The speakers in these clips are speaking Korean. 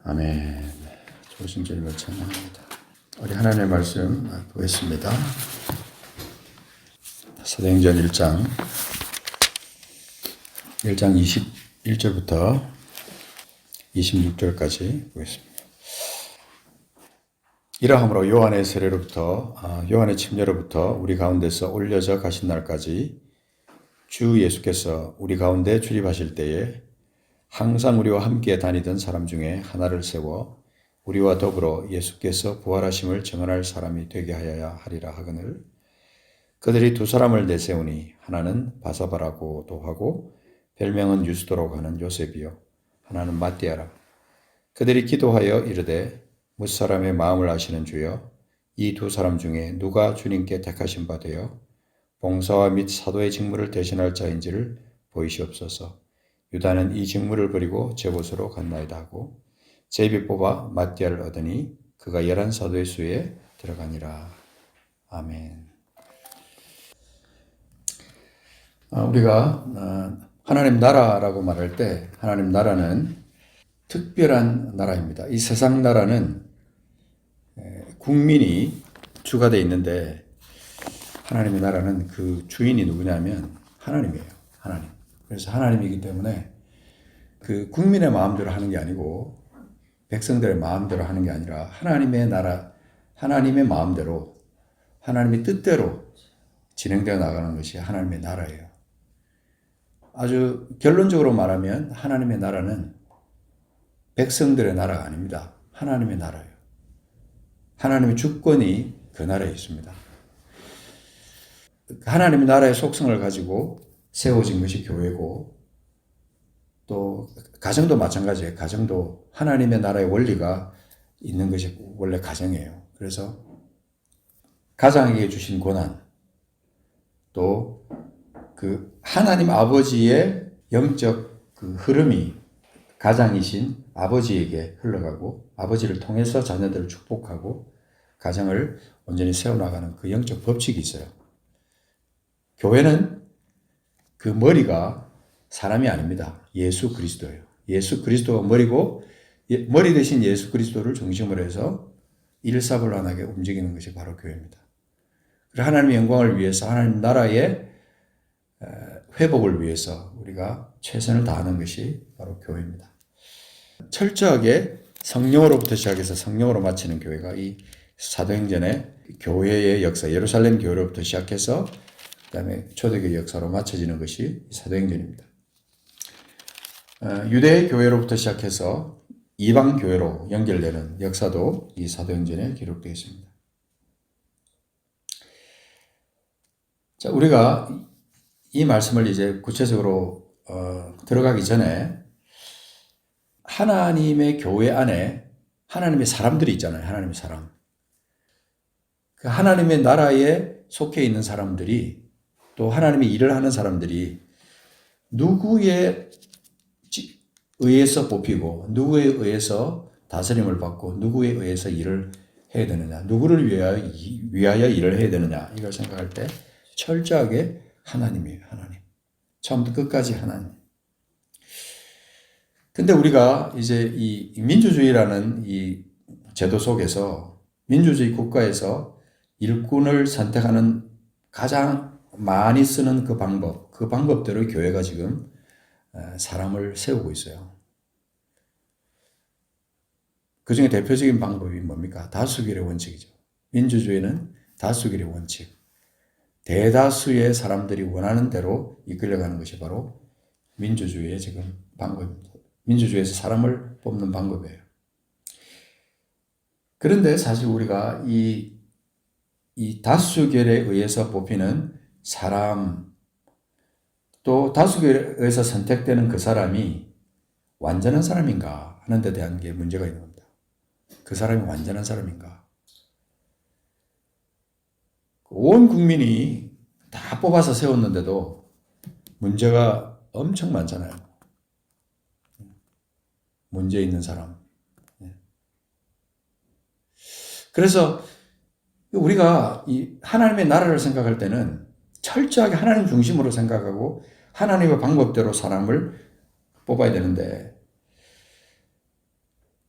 아멘. 좋으신 주님을 찬양합니다. 우리 하나님의 말씀 보겠습니다. 사도행전 1장 21절부터 26절까지 보겠습니다. 이러함으로 요한의 세례로부터 요한의 침례로부터 우리 가운데서 올려져 가신 날까지 주 예수께서 우리 가운데 출입하실 때에 항상 우리와 함께 다니던 사람 중에 하나를 세워 우리와 더불어 예수께서 부활하심을 증언할 사람이 되게 하여야 하리라 하거늘 그들이 두 사람을 내세우니 하나는 바사바라고도 하고 별명은 유스도라고 하는 요셉이요 하나는 마띠아라. 그들이 기도하여 이르되 무사람의 마음을 아시는 주여 이 두 사람 중에 누가 주님께 택하신 바 되어 봉사와 및 사도의 직무를 대신할 자인지를 보이시옵소서. 유다는 이 직무를 버리고 제 곳으로 갔나이다 하고 제비 뽑아 마띠아를 얻으니 그가 11사도의 수에 들어가니라. 아멘. 우리가 하나님 나라라고 말할 때 하나님 나라는 특별한 나라입니다. 이 세상 나라는 국민이 주가 되어 있는데 하나님의 나라는 그 주인이 누구냐면 하나님이에요. 하나님. 그래서 하나님이기 때문에 그 국민의 마음대로 하는 게 아니고 백성들의 마음대로 하는 게 아니라 하나님의 나라, 하나님의 마음대로 하나님의 뜻대로 진행되어 나가는 것이 하나님의 나라예요. 아주 결론적으로 말하면 하나님의 나라는 백성들의 나라가 아닙니다. 하나님의 나라예요. 하나님의 주권이 그 나라에 있습니다. 하나님의 나라의 속성을 가지고 세워진 것이 교회고 또 가정도 마찬가지예요. 가정도 하나님의 나라의 원리가 있는 것이 원래 가정이에요. 그래서 가장에게 주신 권한 또 그 하나님 아버지의 영적 그 흐름이 가장이신 아버지에게 흘러가고 아버지를 통해서 자녀들을 축복하고 가정을 온전히 세워나가는 그 영적 법칙이 있어요. 교회는 그 머리가 사람이 아닙니다. 예수 그리스도예요. 예수 그리스도가 머리고 머리 대신 예수 그리스도를 중심으로 해서 일사불란하게 움직이는 것이 바로 교회입니다. 그리고 하나님의 영광을 위해서 하나님 나라의 회복을 위해서 우리가 최선을 다하는 것이 바로 교회입니다. 철저하게 성령으로부터 시작해서 성령으로 마치는 교회가 이 사도행전의 교회의 역사, 예루살렘 교회로부터 시작해서 그다음에 초대교회 역사로 마쳐지는 것이 사도행전입니다. 유대 교회로부터 시작해서 이방 교회로 연결되는 역사도 이 사도행전에 기록되어 있습니다. 자, 우리가 이 말씀을 이제 구체적으로 들어가기 전에 하나님의 교회 안에 하나님의 사람들이 있잖아요. 하나님의 사람. 그 하나님의 나라에 속해 있는 사람들이 또 하나님의 일을 하는 사람들이 누구에 의해서 뽑히고 누구에 의해서 다스림을 받고 누구에 의해서 일을 해야 되느냐, 누구를 위하여 일을 해야 되느냐 이걸 생각할 때 철저하게 하나님이에요. 하나님. 처음부터 끝까지 하나님. 근데 우리가 이제 이 민주주의라는 이 제도 속에서 민주주의 국가에서 일꾼을 선택하는 가장 많이 쓰는 그 방법대로 교회가 지금 사람을 세우고 있어요. 그 중에 대표적인 방법이 뭡니까? 다수결의 원칙이죠. 민주주의는 다수결의 원칙. 대다수의 사람들이 원하는 대로 이끌려가는 것이 바로 민주주의의 지금 방법입니다. 민주주의에서 사람을 뽑는 방법이에요. 그런데 사실 우리가 이 다수결에 의해서 뽑히는 사람, 또 다수결에 의해서 선택되는 그 사람이 완전한 사람인가 하는 데 대한 게 문제가 있는 겁니다. 그 사람이 완전한 사람인가? 온 국민이 다 뽑아서 세웠는데도 문제가 엄청 많잖아요. 문제 있는 사람. 그래서 우리가 이 하나님의 나라를 생각할 때는 철저하게 하나님 중심으로 생각하고 하나님의 방법대로 사람을 뽑아야 되는데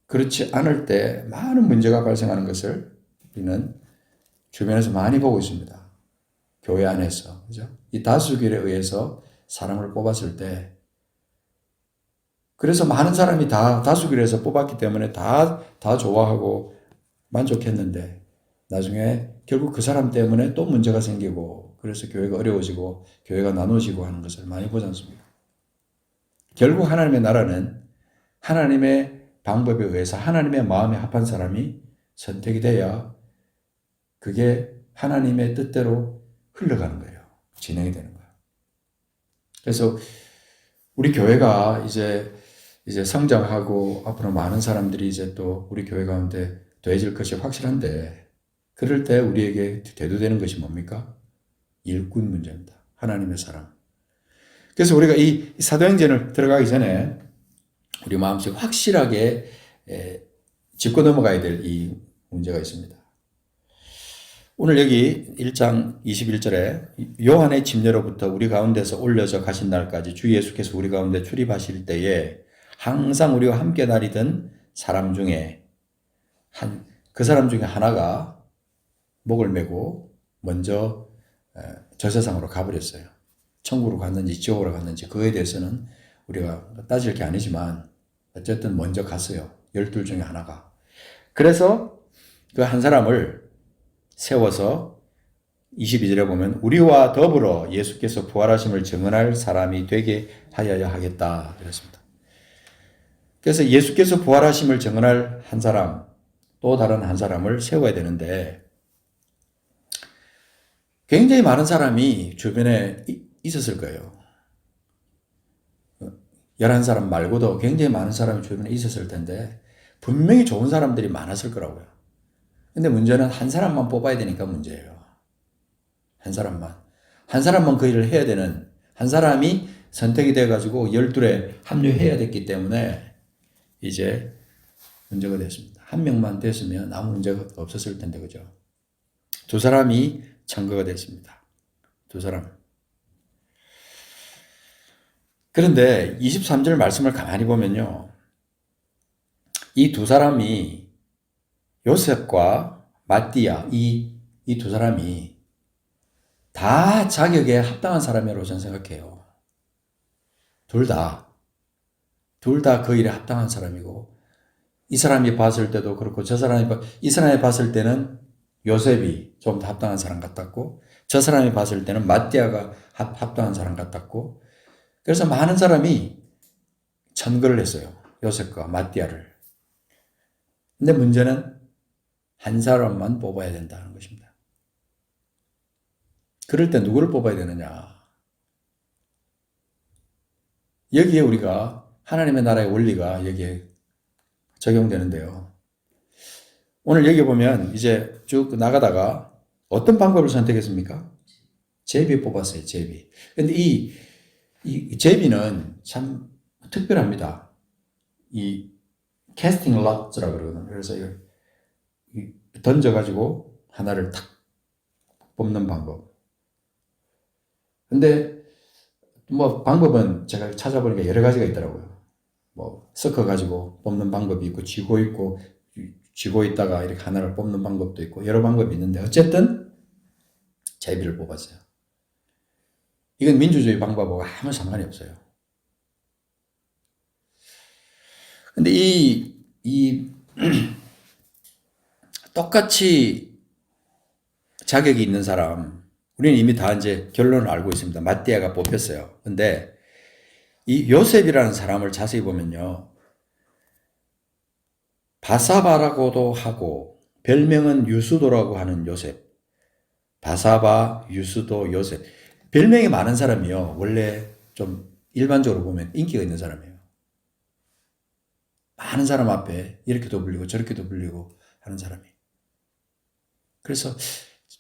그렇지 않을 때 많은 문제가 발생하는 것을 우리는 주변에서 많이 보고 있습니다. 교회 안에서. 그죠? 이 다수결에 의해서 사람을 뽑았을 때 그래서 많은 사람이 다 다수결에서 뽑았기 때문에 다 좋아하고 만족했는데 나중에 결국 그 사람 때문에 또 문제가 생기고 그래서 교회가 어려워지고 교회가 나눠지고 하는 것을 많이 보지 않습니까? 결국 하나님의 나라는 하나님의 방법에 의해서 하나님의 마음에 합한 사람이 선택이 돼야 그게 하나님의 뜻대로 흘러가는 거예요. 진행이 되는 거예요. 그래서 우리 교회가 이제 성장하고 앞으로 많은 사람들이 이제 또 우리 교회 가운데 더해질 것이 확실한데 그럴 때 우리에게 대두되는 것이 뭡니까? 일꾼 문제입니다. 하나님의 사랑. 그래서 우리가 이 사도행전을 들어가기 전에 우리 마음속에 확실하게 짚고 넘어가야 될 이 문제가 있습니다. 오늘 여기 1장 21절에 요한의 침례로부터 우리 가운데서 올려져 가신 날까지 주 예수께서 우리 가운데 출입하실 때에 항상 우리와 함께 다니던 사람 중에 그 사람 중에 하나가 목을 메고 먼저 저 세상으로 가버렸어요. 천국으로 갔는지 지옥으로 갔는지 그거에 대해서는 우리가 따질 게 아니지만 어쨌든 먼저 갔어요. 12 중에 하나가. 그래서 그 한 사람을 세워서 22절에 보면 우리와 더불어 예수께서 부활하심을 증언할 사람이 되게 하여야 하겠다 그랬습니다. 그래서 예수께서 부활하심을 증언할 한 사람 또 다른 한 사람을 세워야 되는데 굉장히 많은 사람이 주변에 있었을 거예요. 11사람 말고도 굉장히 많은 사람이 주변에 있었을 텐데 분명히 좋은 사람들이 많았을 거라고요. 근데 문제는 한 사람만 뽑아야 되니까 문제예요. 한 사람만 그 일을 해야 되는 한 사람이 선택이 돼가지고 12에 합류해야 됐기 때문에 이제 문제가 됐습니다. 한 명만 됐으면 아무 문제가 없었을 텐데 그죠? 두 사람이 청거가 됐습니다. 두 사람. 그런데 23절 말씀을 가만히 보면요. 이 두 사람이 요셉과 마띠아 이 두 사람이 다 자격에 합당한 사람이라고 저는 생각해요. 둘 다 그 일에 합당한 사람이고 이 사람이 봤을 때도 그렇고 이 사람이 봤을 때는 요셉이 좀 더 합당한 사람 같았고 저 사람이 봤을 때는 마띠아가 합당한 사람 같았고 그래서 많은 사람이 천거를 했어요. 요셉과 마띠아를. 근데 문제는 한 사람만 뽑아야 된다는 것입니다. 그럴 때 누구를 뽑아야 되느냐? 여기에 우리가 하나님의 나라의 원리가 여기에 적용되는데요. 오늘 여기 보면 이제 쭉 나가다가 어떤 방법을 선택했습니까? 제비 뽑았어요. 제비. 근데 이 제비는 참 특별합니다. 이 캐스팅 럿즈라고 그러거든요. 그래서 이걸 던져가지고 하나를 탁 뽑는 방법. 근데 뭐 방법은 제가 찾아보니까 여러 가지가 있더라고요. 뭐 섞어가지고 뽑는 방법이 있고 쥐고 있다가 이렇게 하나를 뽑는 방법도 있고 여러 방법이 있는데 어쨌든 제비를 뽑았어요. 이건 민주주의 방법하고 아무 상관이 없어요. 근데 이 똑같이 자격이 있는 사람, 우리는 이미 다 이제 결론을 알고 있습니다. 마띠아가 뽑혔어요. 근데 이 요셉이라는 사람을 자세히 보면요. 바사바라고도 하고 별명은 유수도라고 하는 요셉. 바사바, 유수도, 요셉. 별명이 많은 사람이요. 원래 좀 일반적으로 보면 인기가 있는 사람이에요. 많은 사람 앞에 이렇게도 불리고 저렇게도 불리고 하는 사람이. 그래서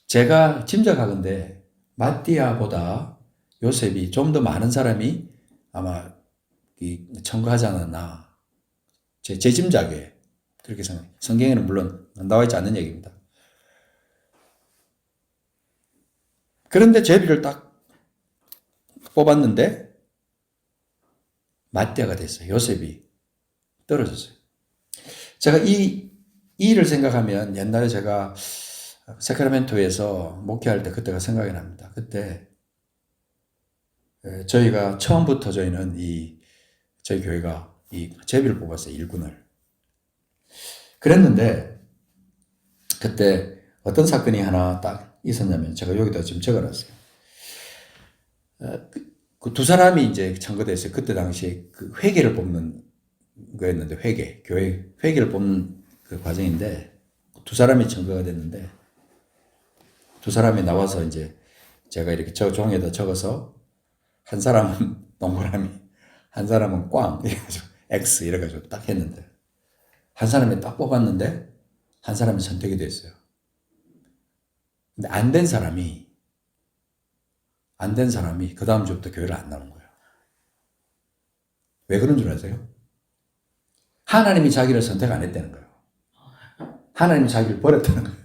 제가 짐작하건대 마띠아보다 요셉이 좀 더 많은 사람이 아마 청구하지 않았나. 제 짐작에 그렇게 생각해요. 성경에는 물론 나와 있지 않는 얘기입니다. 그런데 제비를 딱 뽑았는데 맞대가 됐어요. 요셉이 떨어졌어요. 제가 이 일을 생각하면 옛날에 제가 세크라멘토에서 목회할 때 그때가 생각이 납니다. 그때 저희가 처음부터 저희는 저희 교회가 이 제비를 뽑았어요. 일꾼을. 그랬는데 그때 어떤 사건이 하나 딱 있었냐면 제가 여기다 지금 적어놨어요. 그 두 사람이 이제 청구됐어요. 그때 당시에 그 회계를 뽑는 거였는데 교회 회계를 뽑는 그 과정인데 두 사람이 청구가 됐는데 두 사람이 나와서 이제 제가 이렇게 종이에다 적어서 한 사람은 동그라미, 한 사람은 꽝 이래가지고 X 이래가지고 딱 했는데 한 사람이 딱 뽑았는데 한 사람이 선택이 됐어요. 근데 안 된 사람이 그 다음 주부터 교회를 안 나오는 거예요. 왜 그런 줄 아세요? 하나님이 자기를 선택 안 했다는 거예요. 하나님이 자기를 버렸다는 거예요.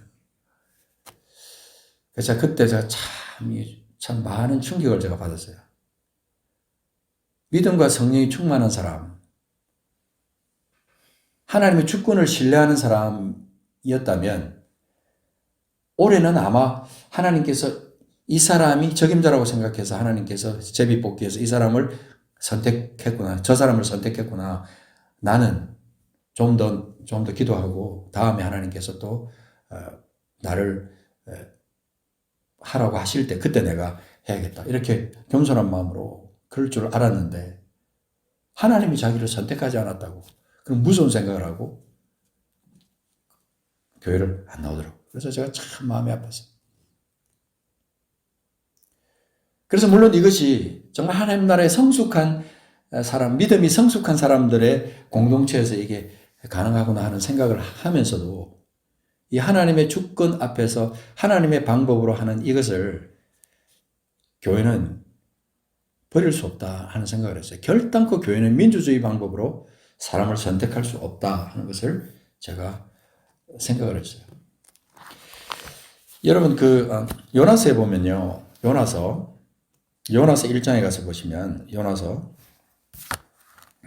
그래서 그때 제가 참 많은 충격을 제가 받았어요. 믿음과 성령이 충만한 사람, 하나님의 주권을 신뢰하는 사람이었다면 올해는 아마 하나님께서 이 사람이 적임자라고 생각해서 하나님께서 제비 뽑기에서 이 사람을 선택했구나. 저 사람을 선택했구나. 나는 좀 더 기도하고 다음에 하나님께서 또 나를 하라고 하실 때 그때 내가 해야겠다. 이렇게 겸손한 마음으로 그럴 줄 알았는데 하나님이 자기를 선택하지 않았다고 그럼 무서운 생각을 하고 교회를 안 나오더라고요. 그래서 제가 참 마음이 아팠어요. 그래서 물론 이것이 정말 하나님 나라의 성숙한 사람, 믿음이 성숙한 사람들의 공동체에서 이게 가능하구나 하는 생각을 하면서도 이 하나님의 주권 앞에서 하나님의 방법으로 하는 이것을 교회는 버릴 수 없다 하는 생각을 했어요. 결단코 교회는 민주주의 방법으로 사람을 선택할 수 없다 하는 것을 제가 생각을 했어요. 여러분 요나서에 보면요. 요나서 1장에 가서 보시면 요나서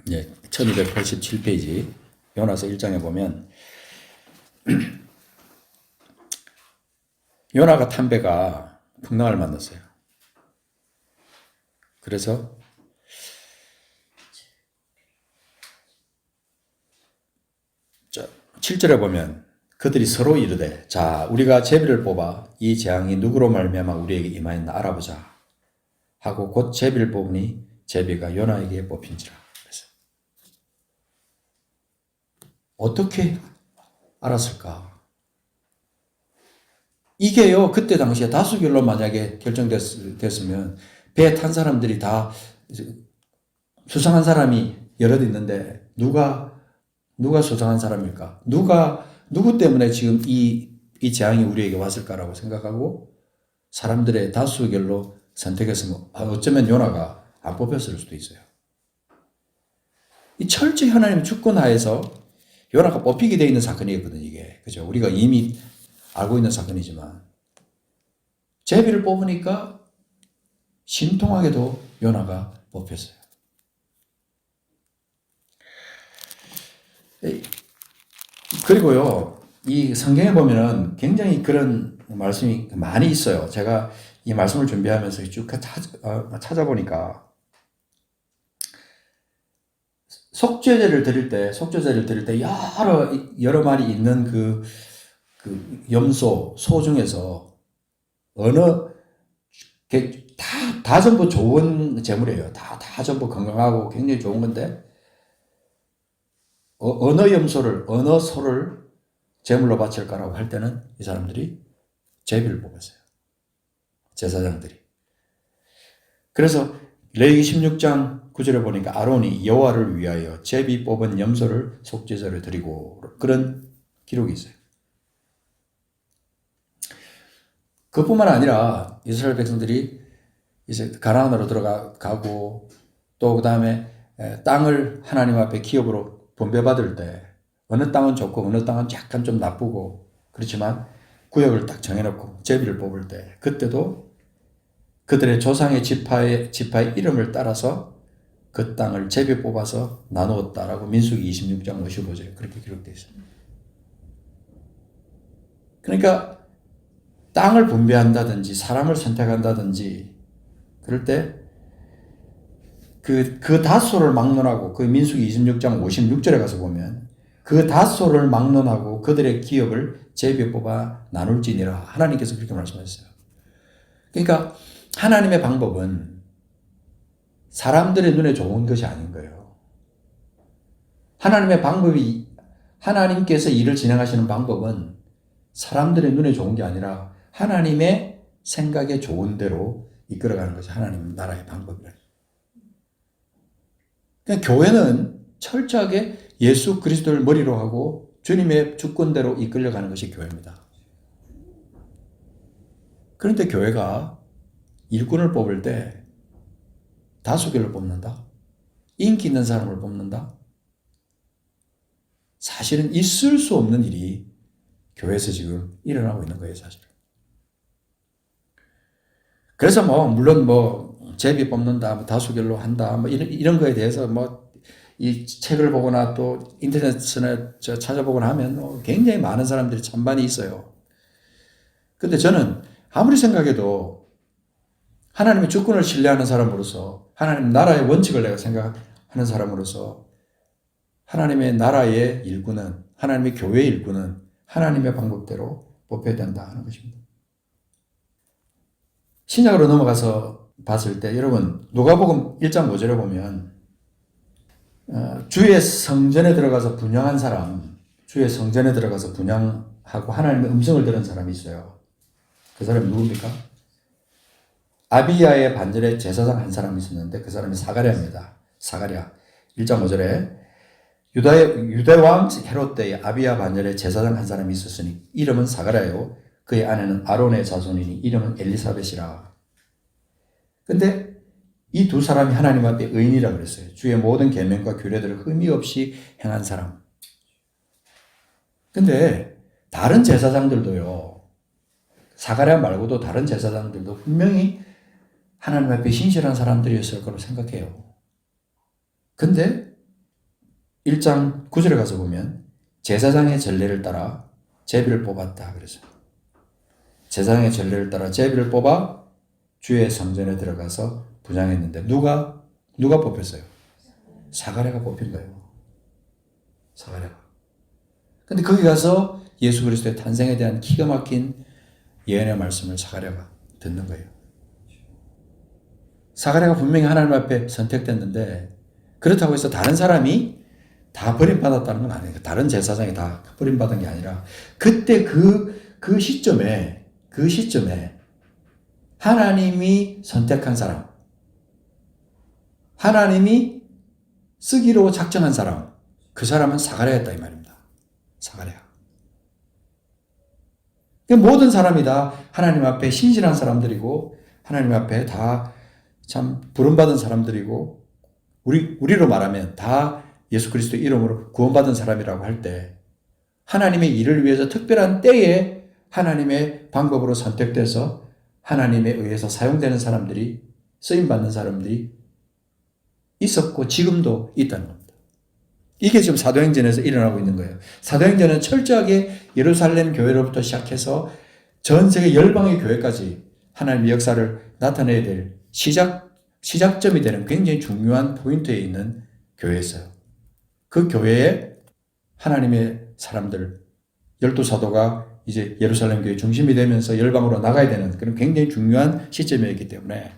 1287페이지 요나서 1장에 보면 요나가 탄 배가 풍랑을 만났어요. 그래서 7절에 보면 그들이 서로 이르되 자 우리가 제비를 뽑아 이 재앙이 누구로 말미암아 우리에게 임하였나 알아보자 하고 곧 제비를 뽑으니 제비가 요나에게 뽑힌지라. 그래서 어떻게 알았을까? 이게요 그때 당시에 다수결로 만약에 결정됐으면 배에 탄 사람들이 다 수상한 사람이 여럿 있는데 누가 수상한 사람일까? 누구 때문에 지금 이 재앙이 우리에게 왔을까라고 생각하고 사람들의 다수결로 선택했으면 어쩌면 요나가 안 뽑혔을 수도 있어요. 이 철저히 하나님의 주권 하에서 요나가 뽑히게 되어 있는 사건이거든요, 이게. 그죠? 우리가 이미 알고 있는 사건이지만 제비를 뽑으니까 신통하게도 요나가 뽑혔어요. 그리고요, 이 성경에 보면은 굉장히 그런 말씀이 많이 있어요. 제가 이 말씀을 준비하면서 쭉 찾아보니까 속죄제를 드릴 때 여러 마리 있는 그 소 중에서 다 전부 좋은 재물이에요. 다 전부 건강하고 굉장히 좋은 건데 어느 소를 제물로 바칠까라고 할 때는 이 사람들이 제비를 뽑았어요. 제사장들이. 그래서 레위기 16장 9절에 보니까 아론이 여호와를 위하여 제비 뽑은 염소를 속죄제를 드리고 그런 기록이 있어요. 그뿐만 아니라 이스라엘 백성들이 이제 가나안으로 들어가고 또 그 다음에 땅을 하나님 앞에 기업으로 분배받을 때 어느 땅은 좋고 어느 땅은 약간 좀 나쁘고 그렇지만 구역을 딱 정해놓고 제비를 뽑을 때 그때도 그들의 조상의 지파의 이름을 따라서 그 땅을 제비 뽑아서 나누었다라고 민수기 26장 55절에 그렇게 기록되어 있습니다. 그러니까 땅을 분배한다든지 사람을 선택한다든지 그럴 때 그 다소를 막론하고 그 민수기 26장 56절에 가서 보면 그 다소를 막론하고 그들의 기업을 제비 뽑아 나눌지니라 하나님께서 그렇게 말씀하셨어요. 그러니까 하나님의 방법은 사람들의 눈에 좋은 것이 아닌 거예요. 하나님의 방법이 하나님께서 일을 진행하시는 방법은 사람들의 눈에 좋은 게 아니라 하나님의 생각에 좋은 대로 이끌어가는 것이 하나님 나라의 방법이라. 그러니까 교회는 철저하게 예수 그리스도를 머리로 하고 주님의 주권대로 이끌려가는 것이 교회입니다. 그런데 교회가 일꾼을 뽑을 때 다수결을 뽑는다? 인기 있는 사람을 뽑는다? 사실은 있을 수 없는 일이 교회에서 지금 일어나고 있는 거예요, 사실은. 그래서 물론 제비 뽑는다, 다수결로 한다, 이런 거에 대해서 이 책을 보거나 또 인터넷에 찾아보거나 하면 굉장히 많은 사람들이 찬반이 있어요. 근데 저는 아무리 생각해도 하나님의 주권을 신뢰하는 사람으로서 하나님 나라의 원칙을 내가 생각하는 사람으로서 하나님의 나라의 일꾼은 하나님의 교회의 일꾼은 하나님의 방법대로 뽑혀야 된다 하는 것입니다. 신약으로 넘어가서 봤을 때 여러분 누가복음 1장 5절에 보면 주의 성전에 들어가서 분향한 사람, 주의 성전에 들어가서 분향하고 하나님의 음성을 들은 사람이 있어요. 그 사람이 누굽니까? 아비야의 반절에 제사장 한 사람이 있었는데 그 사람이 사가랴입니다. 사가랴 1장 5절에 유대왕 헤롯 때에 아비야 반절에 제사장 한 사람이 있었으니 이름은 사가랴요 그의 아내는 아론의 자손이니 이름은 엘리사벳이라. 근데 이 두 사람이 하나님 앞에 의인이라고 그랬어요. 주의 모든 계명과 규례들을 흠이 없이 행한 사람. 근데 다른 제사장들도요. 사가랴 말고도 다른 제사장들도 분명히 하나님 앞에 신실한 사람들이었을 거라고 생각해요. 근데 1장 9절에 가서 보면 제사장의 전례를 따라 제비를 뽑았다 그랬어요. 제사장의 전례를 따라 제비를 뽑아 주의 성전에 들어가서 분향했는데 누가 뽑혔어요? 사가랴가 뽑힌 거예요. 사가랴가. 근데 거기 가서 예수 그리스도의 탄생에 대한 기가 막힌 예언의 말씀을 사가랴가 듣는 거예요. 사가랴가 분명히 하나님 앞에 선택됐는데 그렇다고 해서 다른 사람이 다 버림받았다는 건 아니에요. 다른 제사장이 다 버림받은 게 아니라 그때 그 시점에 하나님이 선택한 사람, 하나님이 쓰기로 작정한 사람, 그 사람은 사가랴였다 이 말입니다. 사가랴. 모든 사람이 다 하나님 앞에 신실한 사람들이고 하나님 앞에 다 참 부름받은 사람들이고 우리로 말하면 다 예수 그리스도 이름으로 구원받은 사람이라고 할 때 하나님의 일을 위해서 특별한 때에 하나님의 방법으로 선택돼서 하나님에 의해서 사용되는 사람들이 쓰임받는 사람들이 있었고 지금도 있다는 겁니다. 이게 지금 사도행전에서 일어나고 있는 거예요. 사도행전은 철저하게 예루살렘 교회로부터 시작해서 전 세계 열방의 교회까지 하나님의 역사를 나타내야 될 시작점이 되는 굉장히 중요한 포인트에 있는 교회였어요. 그 교회에 하나님의 사람들, 12사도가 이제 예루살렘 교회 중심이 되면서 열방으로 나가야 되는 그런 굉장히 중요한 시점이었기 때문에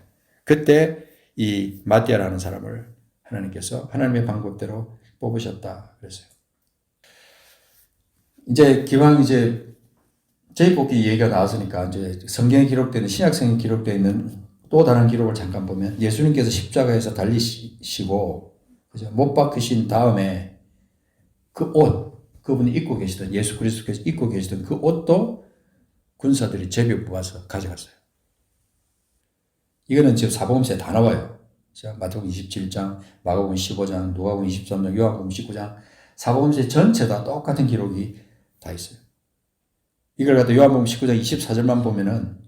그때 이 마띠아라는 사람을 하나님께서 하나님의 방법대로 뽑으셨다 그랬어요. 이제 기왕 제비뽑기 얘기가 나왔으니까 이제 성경에 기록되는 신약성에 기록되어 있는 또 다른 기록을 잠깐 보면 예수님께서 십자가에서 달리시고 못 박히신 다음에 그 옷, 그분이 입고 계시던 예수 그리스도께서 입고 계시던 그 옷도 군사들이 제비 뽑아서 가져갔어요. 이거는 지금 사복음서에 다 나와요. 자, 마태복음 27장, 마가복음 15장, 누가복음 23장, 요한복음 19장, 사복음서 전체 다 똑같은 기록이 다 있어요. 이걸 갖다 요한복음 19장 24절만 보면은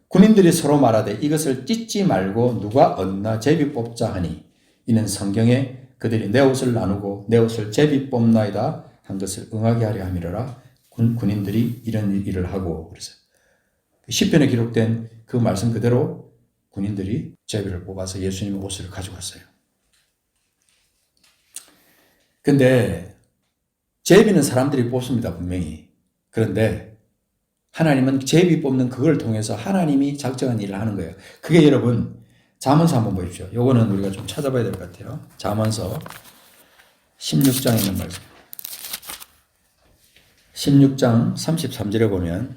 군인들이 서로 말하되 이것을 찢지 말고 누가 얻나 제비 뽑자 하니 이는 성경에 그들이 내 옷을 나누고 내 옷을 제비 뽑나이다 한 것을 응하게 하려 함이로라. 군인들이 이런 일을 하고 그래서 시편에 기록된 그 말씀 그대로 군인들이 제비를 뽑아서 예수님의 옷을 가져갔어요. 근데 제비는 사람들이 뽑습니다, 분명히. 그런데 하나님은 제비 뽑는 그걸 통해서 하나님이 작정한 일을 하는 거예요. 그게 여러분 잠언서 한번 보십시오. 요거는 우리가 좀 찾아봐야 될 것 같아요. 잠언서 16장에 있는 말씀. 16장 33절에 보면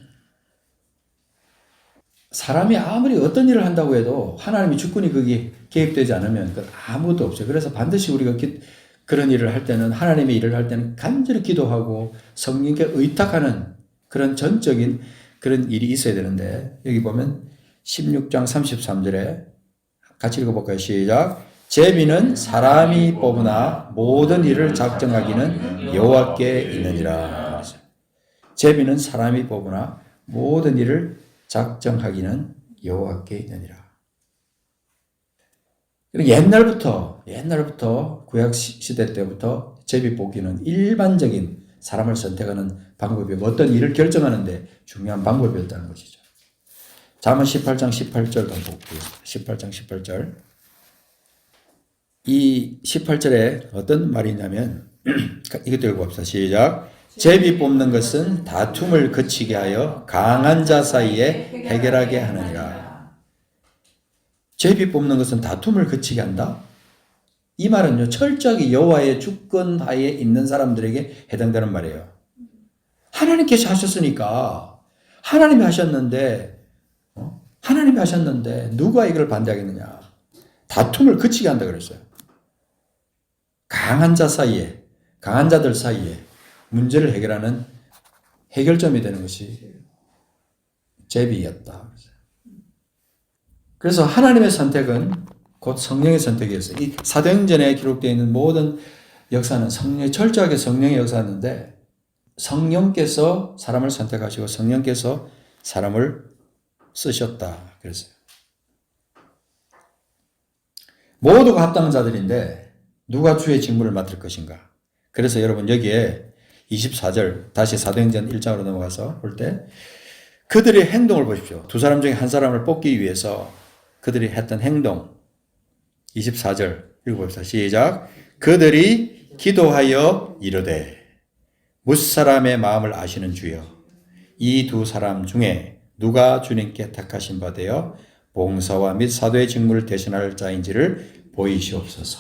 사람이 아무리 어떤 일을 한다고 해도 하나님이 주권이 거기에 개입되지 않으면 아무것도 없어요. 그래서 반드시 우리가 그런 일을 할 때는 하나님의 일을 할 때는 간절히 기도하고 성령께 의탁하는 그런 전적인 그런 일이 있어야 되는데 여기 보면 16장 33절에 같이 읽어볼까요? 시작. 제비는 사람이 뽑으나 모든 일을 작정하기는 여호와께 있느니라. 제비는 사람이 뽑으나 모든 일을 작정하기는 여호와께 있느니라. 옛날부터 구약 시대 때부터 제비 뽑기는 일반적인 사람을 선택하는 방법이고 어떤 일을 결정하는데 중요한 방법이었다는 것이죠. 잠언 18장 18절도 한번 볼게요. 18장 18절. 이 18절에 어떤 말이 있냐면 이것도 읽어봅시다. 시작. 제비 뽑는 것은 다툼을 그치게 하여 강한 자 사이에 해결하게 하느니라. 제비 뽑는 것은 다툼을 그치게 한다? 이 말은요, 철저하게 여호와의 주권 하에 있는 사람들에게 해당되는 말이에요. 하나님께서 하셨으니까, 하나님이 하셨는데, 누가 이걸 반대하겠느냐? 다툼을 그치게 한다 그랬어요. 강한 자들 사이에 문제를 해결하는 해결점이 되는 것이 제비였다. 그래서 하나님의 선택은 곧 성령의 선택이었어요. 이 사도행전에 기록되어 있는 모든 역사는 철저하게 성령의 역사였는데 성령께서 사람을 선택하시고 성령께서 사람을 쓰셨다. 그랬어요. 모두가 합당한 자들인데 누가 주의 직무를 맡을 것인가? 그래서 여러분 여기에 24절 다시 사도행전 1장으로 넘어가서 볼 때 그들의 행동을 보십시오. 두 사람 중에 한 사람을 뽑기 위해서 그들이 했던 행동 24절 읽어봅시다. 시작. 그들이 기도하여 이르되 무사람의 마음을 아시는 주여 이 두 사람 중에 누가 주님께 택하신 바 되어 봉사와 및 사도의 직무를 대신할 자인지를 보이시옵소서.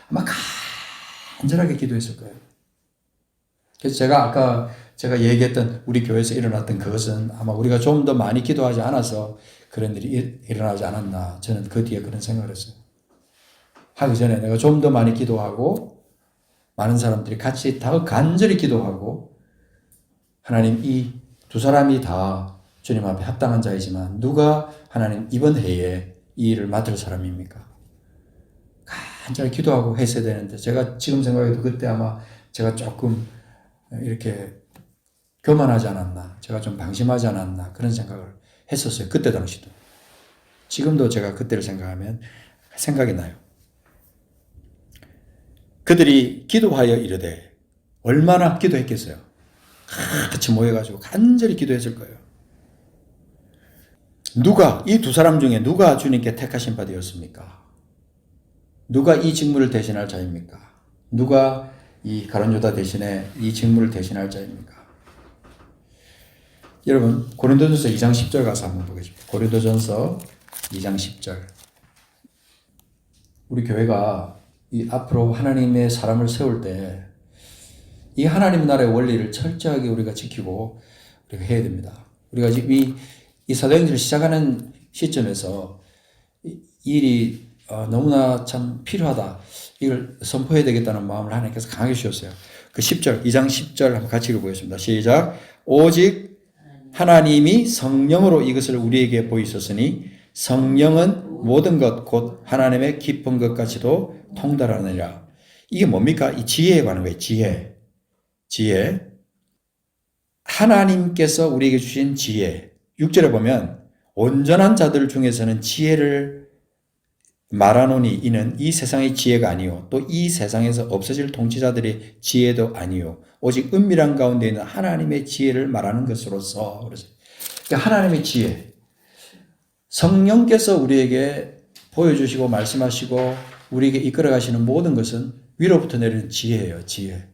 아마 간절하게 기도했을 거예요. 그래서 제가 아까 얘기했던 우리 교회에서 일어났던 그것은 아마 우리가 좀 더 많이 기도하지 않아서 그런 일이 일어나지 않았나. 저는 그 뒤에 그런 생각을 했어요. 하기 전에 내가 좀 더 많이 기도하고 많은 사람들이 같이 더 간절히 기도하고 하나님 이 두 사람이 다 주님 앞에 합당한 자이지만 누가 하나님 이번 해에 이 일을 맡을 사람입니까? 간절히 기도하고 했어야 되는데 제가 지금 생각해도 그때 아마 제가 조금 이렇게 교만하지 않았나, 제가 좀 방심하지 않았나 그런 생각을 했었어요. 그때 당시도. 지금도 제가 그때를 생각하면 생각이 나요. 그들이 기도하여 이르되 얼마나 기도했겠어요. 같이 모여가지고 간절히 기도했을 거예요. 이 두 사람 중에 누가 주님께 택하신 바 되었습니까? 누가 이 직무를 대신할 자입니까? 누가 이 가룟 유다 대신에 이 직무를 대신할 자입니까? 여러분 고린도전서 2장 10절 가서 한번 보겠습니다. 고린도전서 2장 10절. 우리 교회가 이 앞으로 하나님의 사람을 세울 때 이 하나님 나라의 원리를 철저하게 우리가 지키고 우리가 해야 됩니다. 우리가 지금 이 사도행전을 시작하는 시점에서 이 일이 너무나 참 필요하다. 이걸 선포해야 되겠다는 마음을 하나님께서 강하게 주셨어요. 그 10절, 2장 10절 한번 같이 읽어보겠습니다. 시작. 오직 하나님이 성령으로 이것을 우리에게 보이셨으니 성령은 모든 것 곧 하나님의 깊은 것까지도 통달하느니라. 이게 뭡니까? 이 지혜에 관한 거예요. 지혜. 하나님께서 우리에게 주신 지혜. 6절에 보면 온전한 자들 중에서는 지혜를 말하노니 이는 이 세상의 지혜가 아니요 또 이 세상에서 없어질 통치자들의 지혜도 아니요 오직 은밀한 가운데 있는 하나님의 지혜를 말하는 것으로서. 그래서 하나님의 지혜, 성령께서 우리에게 보여주시고 말씀하시고 우리에게 이끌어 가시는 모든 것은 위로부터 내리는 지혜예요. 지혜.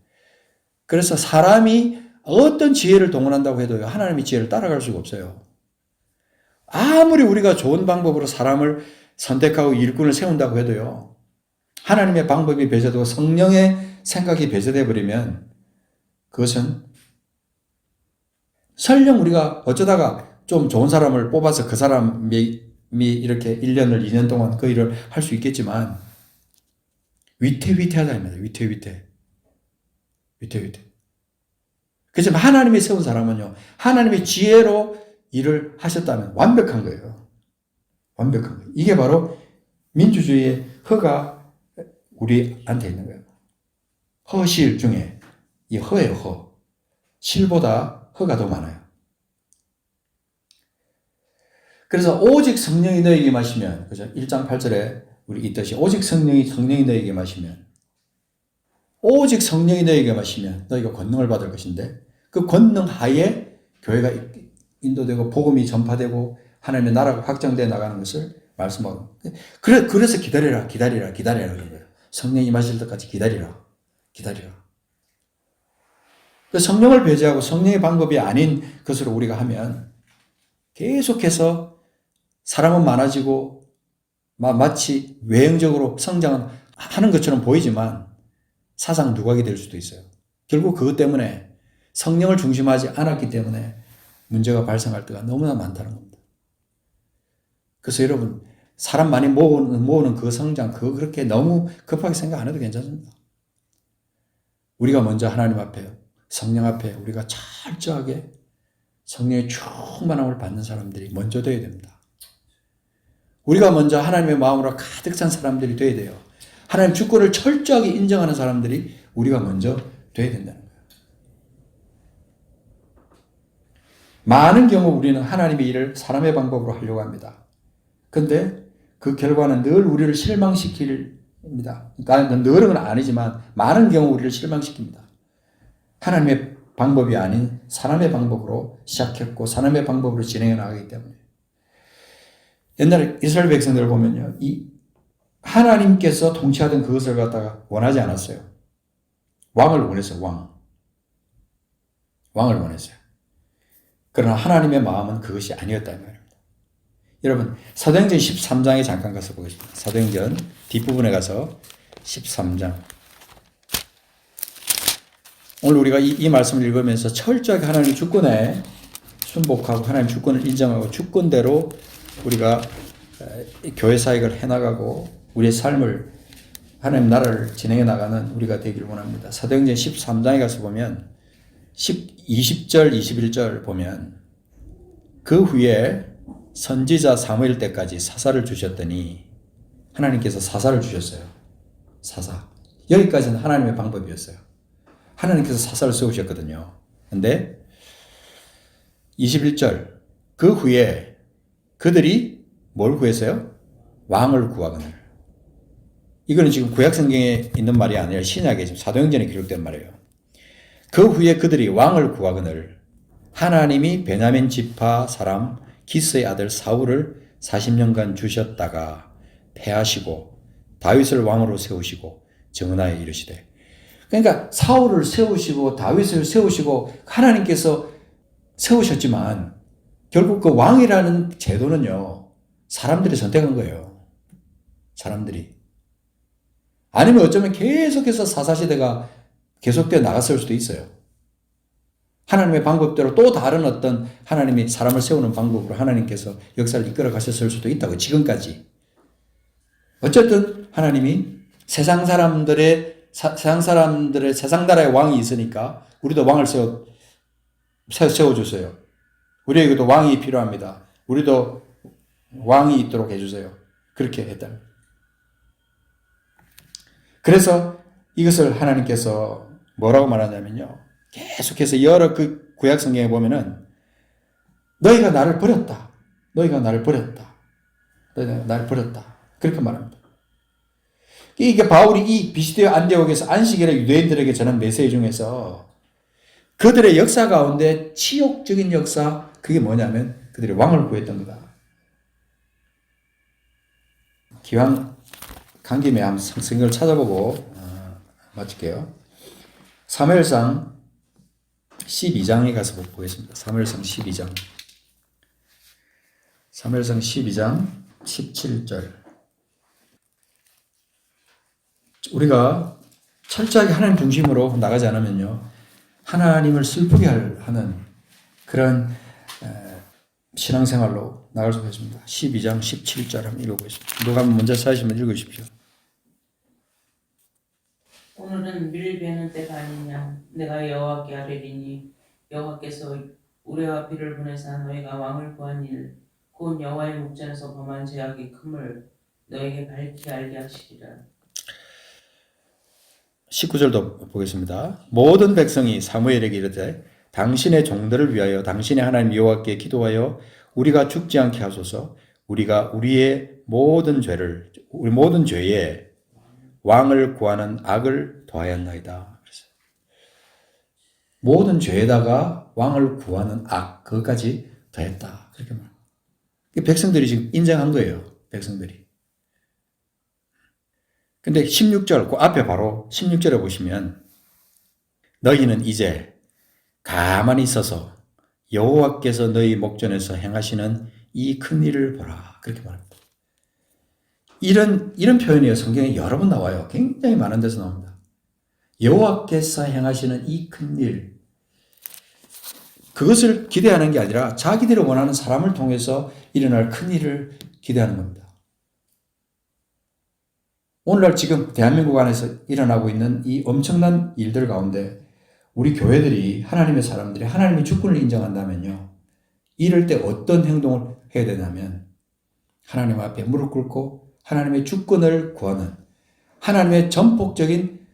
그래서 사람이 어떤 지혜를 동원한다고 해도 하나님의 지혜를 따라갈 수가 없어요. 아무리 우리가 좋은 방법으로 사람을 선택하고 일꾼을 세운다고 해도요, 하나님의 방법이 배제되고 성령의 생각이 배제되어 버리면 그것은 설령 우리가 어쩌다가 좀 좋은 사람을 뽑아서 그 사람이 이렇게 1년을 2년 동안 그 일을 할 수 있겠지만 위태위태하다 입니다. 위태위태. 그렇지만 하나님이 세운 사람은요, 하나님의 지혜로 일을 하셨다면 완벽한 거예요. 완벽한 거예요. 이게 바로 민주주의의 허가 우리한테 있는 거예요. 허실 중에 이 허예요, 허. 실보다 허가 더 많아요. 그래서 오직 성령이 너에게 임하시면, 그죠? 1장 8절에 우리 있듯이 오직 성령이 너에게 임하시면, 오직 성령이 너에게 임하시면 너희가 권능을 받을 것인데, 그 권능 하에 교회가 인도되고 복음이 전파되고 하나님의 나라가 확장되어 나가는 것을 말씀하고, 그래서 기다리라 그런 거예요. 성령이 임하실 때까지 기다리라. 그 성령을 배제하고 성령의 방법이 아닌 것으로 우리가 하면 계속해서 사람은 많아지고 마치 외형적으로 성장하는 것처럼 보이지만 사상 누각이 될 수도 있어요. 결국 그것 때문에 성령을 중심하지 않았기 때문에 문제가 발생할 때가 너무나 많다는 겁니다. 그래서 여러분, 사람 많이 모으는 그 성장, 그거 그렇게 너무 급하게 생각 안 해도 괜찮습니다. 우리가 먼저 하나님 앞에, 성령 앞에 우리가 철저하게 성령의 충만함을 받는 사람들이 먼저 되어야 됩니다. 우리가 먼저 하나님의 마음으로 가득 찬 사람들이 되어야 돼요. 하나님 주권을 철저하게 인정하는 사람들이 우리가 먼저 되어야 된다는 거예요. 많은 경우 우리는 하나님의 일을 사람의 방법으로 하려고 합니다. 근데 그 결과는 늘 우리를 실망시킵니다. 그러니까 늘은 아니지만 많은 경우 우리를 실망시킵니다. 하나님의 방법이 아닌 사람의 방법으로 시작했고 사람의 방법으로 진행해 나가기 때문에. 옛날에 이스라엘 백성들을 보면요, 이 하나님께서 통치하던 그것을 갖다가 원하지 않았어요. 왕을 원했어요. 왕을 원했어요. 그러나 하나님의 마음은 그것이 아니었다는 말입니다. 여러분, 사도행전 13장에 잠깐 가서 보겠습니다. 사도행전 뒷부분에 가서 13장. 오늘 우리가 이 말씀을 읽으면서 철저하게 하나님의 주권에 순복하고 하나님 주권을 인정하고 주권대로 우리가 교회 사역을 해나가고 우리의 삶을 하나님 나라를 진행해 나가는 우리가 되기를 원합니다. 사도행전 13장에 가서 보면 20절 21절 보면 그 후에 선지자 사무엘 때까지 사사를 주셨더니 하나님께서 사사를 주셨어요. 사사. 여기까지는 하나님의 방법이었어요. 하나님께서 사사를 세우셨거든요. 근데 21절 그 후에 그들이 뭘 구했어요? 왕을 구하거늘. 이거는 지금 구약성경에 있는 말이 아니라 신약에 지금 사도행전에 기록된 말이에요. 그 후에 그들이 왕을 구하거늘 하나님이 베냐민 지파 사람 기스의 아들 사울을 40년간 주셨다가 패하시고 다윗을 왕으로 세우시고 정은하에 이르시되. 그러니까 사울을 세우시고 다윗을 세우시고 하나님께서 세우셨지만 결국 그 왕이라는 제도는요, 사람들이 선택한 거예요. 사람들이. 아니면 어쩌면 계속해서 사사시대가 계속되어 나갔을 수도 있어요. 하나님의 방법대로 또 다른 어떤 하나님이 사람을 세우는 방법으로 하나님께서 역사를 이끌어 가셨을 수도 있다고, 지금까지. 어쨌든 하나님이 세상 나라의 왕이 있으니까 우리도 왕을 세워줬어요. 우리에게도 왕이 필요합니다. 우리도 왕이 있도록 해주세요. 그렇게 했다. 그래서 이것을 하나님께서 뭐라고 말하냐면요. 계속해서 여러 그 구약 성경에 보면은 너희가 나를 버렸다. 너희가 나를 버렸다. 너희가 나를 버렸다. 그렇게 말합니다. 이게 바울이 이 비시디오 안디옥에서 안식일에 유대인들에게 전한 메시지 중에서 그들의 역사 가운데 치욕적인 역사, 그게 뭐냐면 그들이 왕을 구했던 거다. 기왕 간 김에 한번 성경을 찾아보고 마칠게요. 사무엘상 12장에 가서 보겠습니다. 사무엘상 12장. 사무엘상 12장 17절. 우리가 철저하게 하나님 중심으로 나가지 않으면요. 하나님을 슬프게 하는 그런 신앙생활로 나갈 수가 있습니다. 12장 17절 한번 읽어보겠습니다. 누가 한번 먼저 찾으시면 읽으십시오. 오늘은 밀 베는 때가 아니냐. 내가 여호와께 아뢰리니 여호와께서 우레와 비를 보내사 너희가 왕을 구한 일 곧 여호와의 목전에서 범한 죄악이 큼을 너에게 밝히 알게 하시리라. 19절도 보겠습니다. 모든 백성이 사무엘에게 이르되 당신의 종들을 위하여 당신의 하나님 여호와께 기도하여 우리가 죽지 않게 하소서. 우리가 우리의 모든 죄에 왕을 구하는 악을 더하였나이다. 모든 죄에다가 왕을 구하는 악, 그것까지 더했다. 그렇게 말합니다. 백성들이 지금 인정한 거예요. 백성들이. 근데 16절, 그 앞에 바로 16절에 보시면 너희는 이제 가만히 있어서 여호와께서 너희 목전에서 행하시는 이 큰 일을 보라. 그렇게 말합니다. 이런 표현이 성경에 여러 번 나와요. 굉장히 많은 데서 나옵니다. 여호와께서 행하시는 이 큰 일. 그것을 기대하는 게 아니라 자기들이 원하는 사람을 통해서 일어날 큰 일을 기대하는 겁니다. 오늘날 지금 대한민국 안에서 일어나고 있는 이 엄청난 일들 가운데 우리 교회들이 하나님의 사람들이 하나님의 주권을 인정한다면요. 이럴 때 어떤 행동을 해야 되냐면 하나님 앞에 무릎 꿇고 하나님의 주권을 구하는 하나님의 전폭적인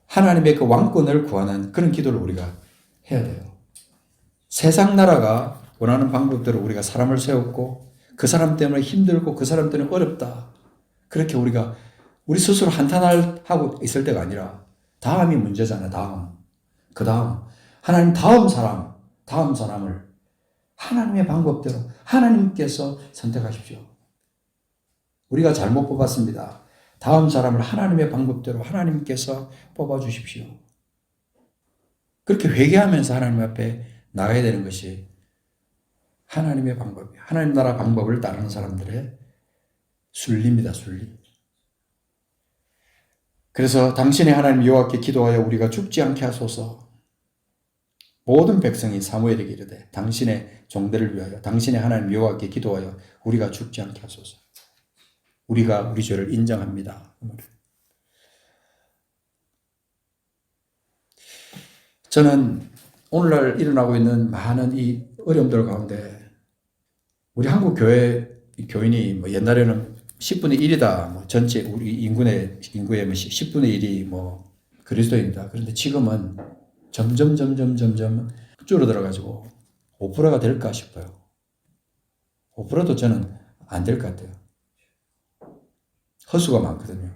하나님의 그 왕권을 구하는 그런 기도를 우리가 해야 돼요. 세상 나라가 원하는 방법대로 우리가 사람을 세웠고 그 사람 때문에 힘들고 그 사람 때문에 어렵다. 그렇게 우리가 우리 스스로 한탄하고 있을 때가 아니라 다음이 문제잖아요. 다음. 그 다음. 하나님 다음 사람을 하나님의 방법대로 하나님께서 선택하십시오. 우리가 잘못 뽑았습니다. 다음 사람을 하나님의 방법대로 하나님께서 뽑아주십시오. 그렇게 회개하면서 하나님 앞에 나가야 되는 것이 하나님의 방법이에요. 하나님 나라 방법을 따르는 사람들의 순리입니다. 순리. 그래서 당신의 하나님 여호와께 기도하여 우리가 죽지 않게 하소서. 모든 백성이 사무엘에게 이르되 당신의 종들을 위하여 당신의 하나님 여호와께 기도하여 우리가 죽지 않게 하소서. 우리가 우리 죄를 인정합니다. 저는 오늘날 일어나고 있는 많은 이 어려움들 가운데 우리 한국 교인이 뭐 옛날에는 10분의 1이다. 뭐 전체 우리 인구의 10분의 1이 뭐 그리스도인이다. 그런데 지금은 점점 줄어들어가지고 5%가 될까 싶어요. 5%도 저는 안 될 것 같아요. 허수가 많거든요.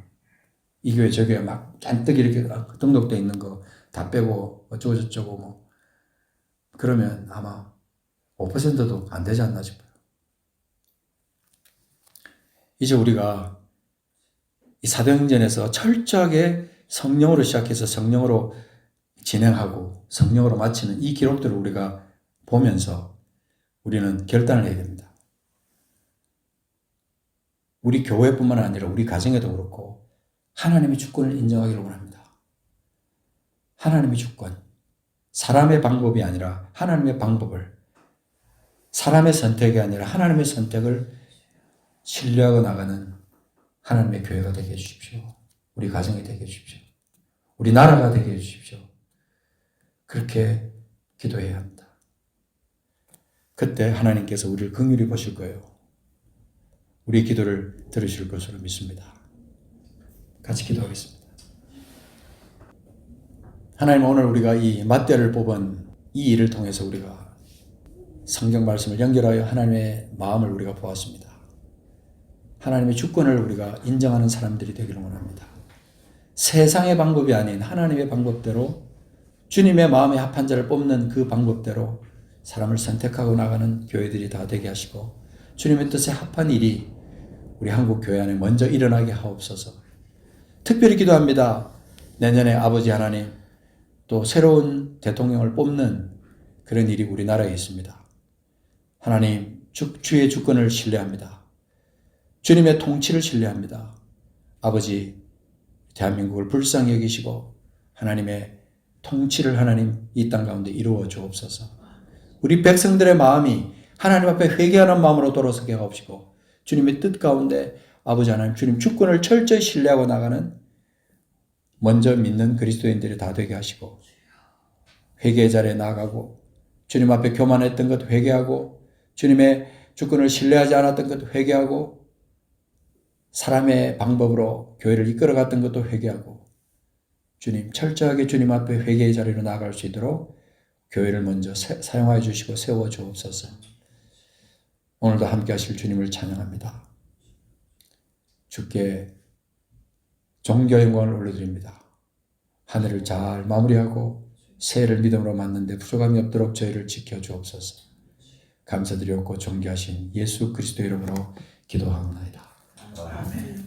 이 교회 저 교회 막 잔뜩 이렇게 등록되어 있는 거 다 빼고 어쩌고 저쩌고 뭐 그러면 아마 5%도 안 되지 않나 싶어요. 이제 우리가 이 사도행전에서 철저하게 성령으로 시작해서 성령으로 진행하고 성령으로 마치는 이 기록들을 우리가 보면서 우리는 결단을 해야 됩니다. 우리 교회뿐만 아니라 우리 가정에도 그렇고 하나님의 주권을 인정하기를 원합니다. 하나님의 주권. 사람의 방법이 아니라 하나님의 방법을, 사람의 선택이 아니라 하나님의 선택을 신뢰하고 나가는 하나님의 교회가 되게 해주십시오. 우리 가정이 되게 해주십시오. 우리 나라가 되게 해주십시오. 그렇게 기도해야 합니다. 그때 하나님께서 우리를 긍휼히 보실 거예요. 우리 기도를 들으실 것으로 믿습니다. 같이 기도하겠습니다. 하나님, 오늘 우리가 이 맏대를 뽑은 이 일을 통해서 우리가 성경 말씀을 연결하여 하나님의 마음을 우리가 보았습니다. 하나님의 주권을 우리가 인정하는 사람들이 되기를 원합니다. 세상의 방법이 아닌 하나님의 방법대로 주님의 마음에 합한 자를 뽑는 그 방법대로 사람을 선택하고 나가는 교회들이 다 되게 하시고 주님의 뜻에 합한 일이 우리 한국 교회 안에 먼저 일어나게 하옵소서. 특별히 기도합니다. 내년에 아버지 하나님 또 새로운 대통령을 뽑는 그런 일이 우리나라에 있습니다. 하나님, 주의 주권을 신뢰합니다. 주님의 통치를 신뢰합니다. 아버지, 대한민국을 불쌍히 여기시고 하나님의 통치를 하나님 이 땅 가운데 이루어 주옵소서. 우리 백성들의 마음이 하나님 앞에 회개하는 마음으로 돌아서게 하옵시고 주님의 뜻 가운데 아버지 하나님 주님 주권을 철저히 신뢰하고 나가는 먼저 믿는 그리스도인들이 다 되게 하시고 회개의 자리에 나아가고 주님 앞에 교만했던 것 회개하고 주님의 주권을 신뢰하지 않았던 것 회개하고 사람의 방법으로 교회를 이끌어갔던 것도 회개하고 주님 철저하게 주님 앞에 회개의 자리로 나아갈 수 있도록 교회를 먼저 사용하여 주시고 세워 주옵소서. 오늘도 함께 하실 주님을 찬양합니다. 주께 존귀와 영광을 올려드립니다. 하늘을 잘 마무리하고 새해를 믿음으로 맞는데 부족함이 없도록 저희를 지켜주옵소서. 감사드리옵고 존귀하신 예수 그리스도 이름으로 기도하옵나이다. 아멘.